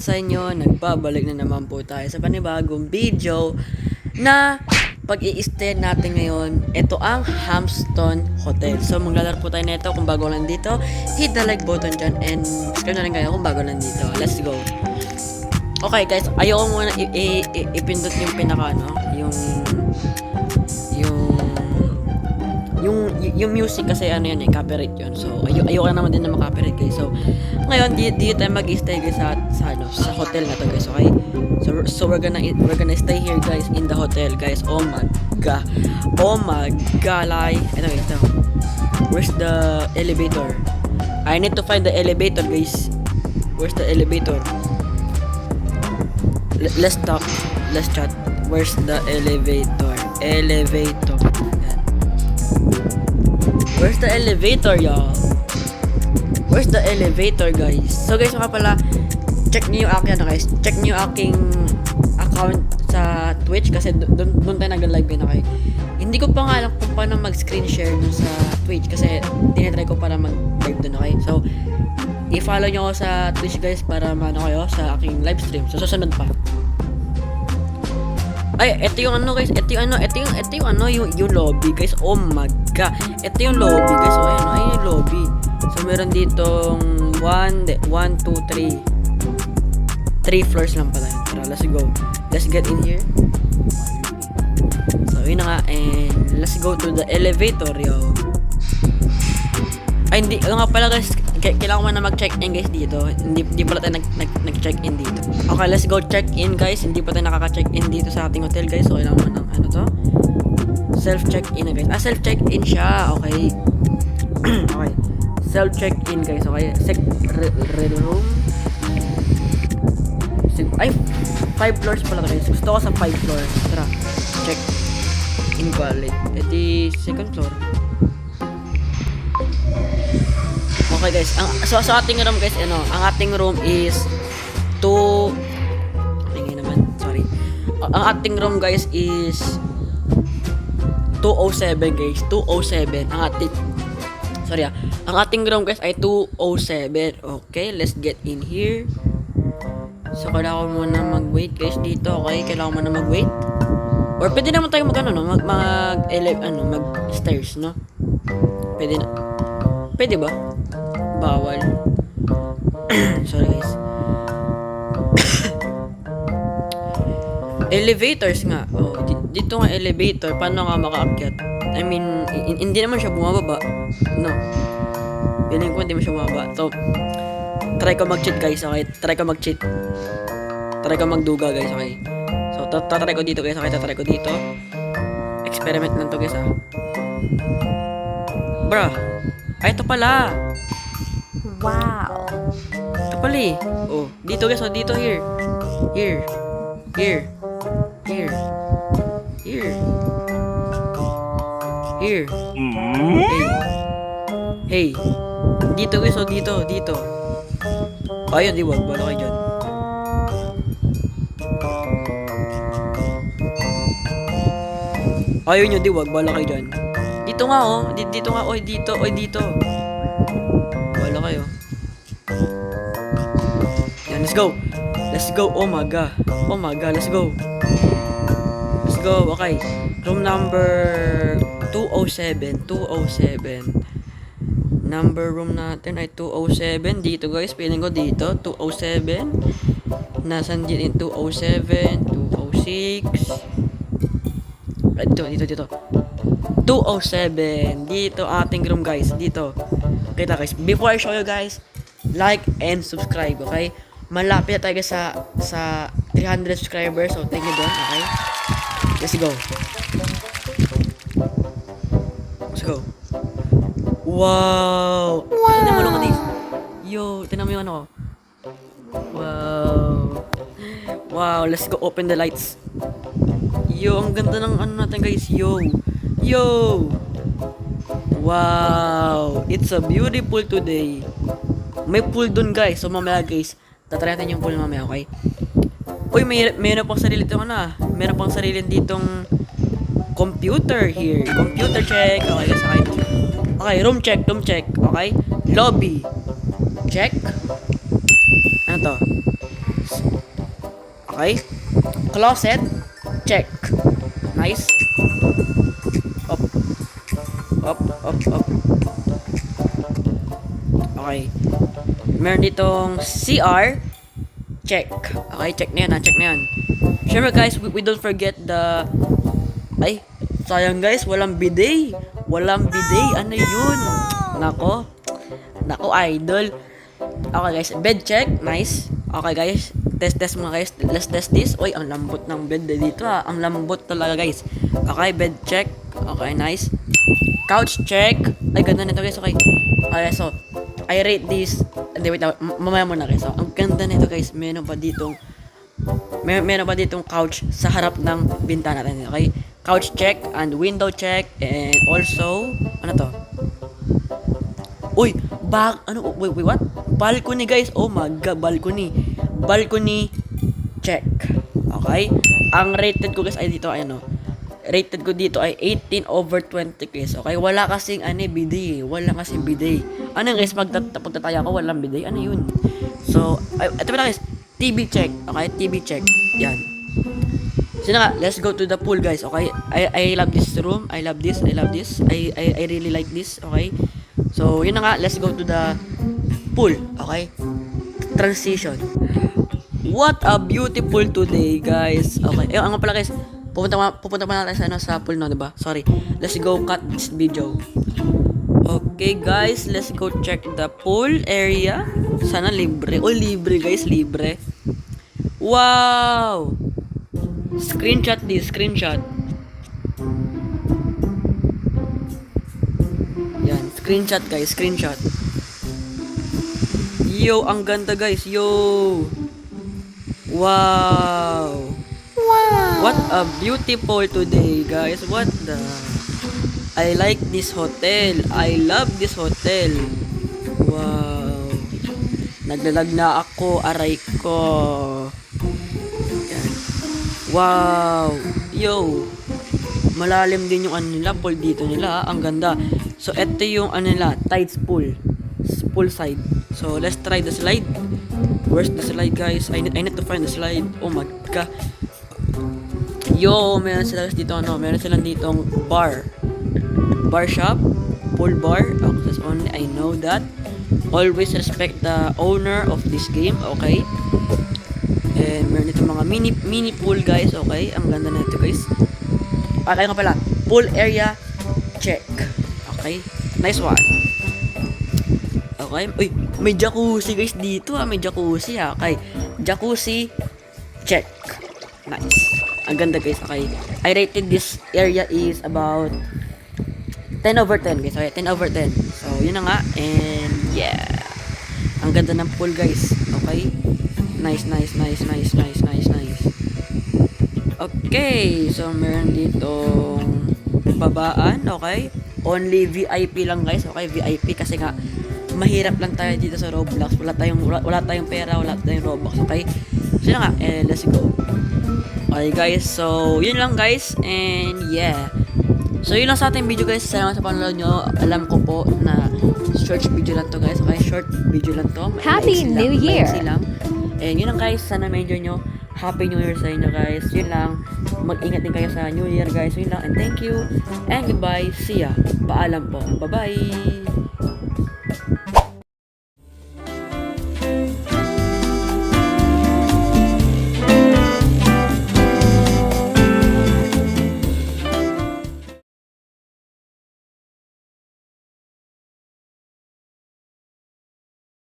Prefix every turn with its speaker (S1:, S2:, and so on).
S1: sa inyo? Nagbabalik na naman po tayo sa panibagong video na pag-i-stay natin ngayon. Ito ang Hampton Hotel. So maglalaro po tayo nito. Kung bago lang dito, hit the like button dyan and subscribe na rin kayo kung bago lang dito. Let's go. Okay guys, ayoko muna ipindot yung pinaka yung music kasi ano yun copyright yun. So ayoko naman din na ma-copyright guys. So ngayon dito tayo mag-stay guys sa hotel na to guys, okay? So we're gonna stay here guys in the hotel guys. Oh my god, like ito. Where's the elevator? I need to find the elevator guys. Where's the elevator? Let's talk. Let's chat. Where's the elevator? Elevator. Where's the elevator, y'all? Where's the elevator, guys? So, guys, mga pala, check niyo yung aking, check niyo yung aking account sa Twitch kasi doon tayo nag-live yun, okay? Hindi ko pa nga alam kung paano mag-screen share dun sa Twitch kasi tinitry ko para mag-live dun, okay? So, i-follow nyo ako sa Twitch, guys, para maano kayo sa aking live stream. So, susunod pa. Ay, ito yung ano guys, ito yung lobby guys. Oh my god. Ito yung lobby guys. Oh, ayun yung lobby. So meron ditong 1, 2, 3 floors lang pala. Tara, let's go. Let's get in here. So yun na nga, and let's go to the elevator, yo. Ay, hindi, nga pala guys, kailangan mo na mag-check-in guys dito. Hindi pala tayo nag-check-in dito. Okay, let's go check-in guys. Hindi pa tayo nakaka-check-in dito sa ating hotel guys. So, kailangan mo ng ano to? Self-check-in na guys. Self-check-in siya. Okay. Okay. Self-check-in guys. Okay. Red room. Ay, 5 floors pala guys. Gusto ko sa 5 floors. Tara. Check. Invalid. Edi second floor. Okay guys, so sa ating room guys, ang ating room is 2 Ang ating room guys is 207 guys, 207. Ang ating room guys ay 207. Okay, let's get in here. So kailangan mo na mag-wait guys dito, okay? Kailangan mo na mag-wait. Or pwede naman tayo mag-stairs, no? Pwede na. Pwede ba? Bawal. Sorry guys. Elevators nga. Oh, dito nga elevator. Paano nga makaakyat? I mean, hindi naman siya bumababa. No. Feeling ko hindi mo siya bumababa. So, try ko mag-cheat guys, okay? Try ko mag-cheat. Try ko magduga guys, okay? So, tatry ko dito guys, okay? Tatry ko dito. Experiment lang to guys, Bruh. Ay, ito pala.
S2: Wow.
S1: Ito pala eh. Oh, dito guys. Oh, dito. Here. Here. Here. Here. Here. Here. Hey. Hey. Dito guys. Oh, dito. Dito. Ayun, di wag. Bala kayo dyan. Ayun yun, di wag. Bala kayo dyan. Dito nga, oh. Dito nga. Oy, dito. Oy, dito. Wala kayo. Yan, let's go. Let's go. Oh my god. Oh my god, let's go. Let's go. Okay. Room number 207. 207. Number room natin ay 207. Dito guys, feeling ko dito. 207. Nasaan din 207. 206. Dito. 207. Dito ating room guys. Dito. Kita guys. Before I show you guys, like and subscribe, okay? Malapit tayo sa 300 subscribers. So thank you doon, okay? Let's go. Let's go. Wow. Tingnan mo lang guys. Yo, tingnan mo yung ano ko. Wow. Wow, let's go open the lights. Yo, ang ganda ng ano natin guys. Yo. Wow, it's a beautiful today. May pool dun guys. So mamaya guys, tatry natin yung pool mamaya, okay? Uy, meron pang sarili ditong meron pang sarili ditong computer here. Computer check. Okay, guys, okay. Okay, room check. Okay? Lobby. Check. Ano to? Okay? Closet, check. Nice. Up. Up, up, up. Okay. Meron ditong CR, check. Okay, check na yan ha, check na yan. Siyempre guys, we don't forget the... Ay, sayang guys, walang bidet. Walang bidet, ano yun? Nako, idol. Okay guys, bed check, nice. Okay guys, test mga guys, let's test this. Uy, ang lambot ng bed dito ha, ang lambot talaga guys. Okay, bed check, okay, nice. Couch check, ay ganda nito guys, okay. Okay, so, I rate this, hindi wait, mamaya muna guys. So, ang ganda nito guys, meron pa ditong couch sa harap ng bintana natin, okay? Couch check and window check and also ano to? Uy, wait, what? Balcony guys. Oh my god, balcony. Balcony check. Okay? Ang rated ko guys ay dito ay ano? Rated ko dito ay 18/20 guys. Okay? Wala kasing bidet. Wala kasing bidet. Ano guys, pagtataya ko walang bidet. Ano yun? So, ito pala guys, TV check. Okay? TV check. Yan. So na nga, let's go to the pool guys, okay? I love this room. I love this. I really like this, okay? So, yun na nga, let's go to the pool, okay? Transition. What a beautiful today, guys. Okay, ano pala guys, pupunta pa natin sa pool no, diba? Sorry. Let's go cut this video. Okay guys, let's go check the pool area. Sana libre. Oh, libre guys, libre. Wow! Screenshot this, screenshot. Yan, screenshot guys, screenshot. Yo, ang ganda guys, yo. Wow. What a beautiful today guys. What the... I like this hotel. I love this hotel. Wow. Naglalag na ako, aray ko. Wow! Yo! Malalim din yung pool dito nila. Ang ganda. So, ito yung nila, tides pool. Pool side. So, let's try the slide. Where's the slide, guys? I need to find the slide. Oh my god. Yo! Meron sila dito, meron silang ditong bar. Bar shop. Pool bar. Access only. I know that. Always respect the owner of this game. Okay? And meron dito mga mini pool guys, okay? Ang ganda na ito guys. At ayun nga pala, pool area check. Okay? Nice one. Okay? Uy, may jacuzzi guys dito may jacuzzi Okay. Jacuzzi check. Nice. Ang ganda guys, okay? I rated this area is about 10/10 guys. Okay, 10/10. So, yun na nga. And yeah. Ang ganda ng pool guys. Okay? Nice. Okay, so meron ditong babaan, okay? Only VIP lang guys, okay? VIP kasi nga mahirap lang tayo dito sa Roblox. Wala tayong pera, wala tayong Robux, okay? So yun nga, let's go. Okay guys, so yun lang guys, and yeah. So yun lang sa ating video guys. Salamat sa panonood nyo. Alam ko po na short video lang to guys, okay? Short video lang to.
S2: Happy New Year!
S1: And yun lang guys, sana ma-enjoy nyo. Happy New Year sa inyo guys. Yun lang. Mag-ingat din kayo sa New Year guys. Yun lang. And thank you. And goodbye. See ya. Paalam po. Bye-bye.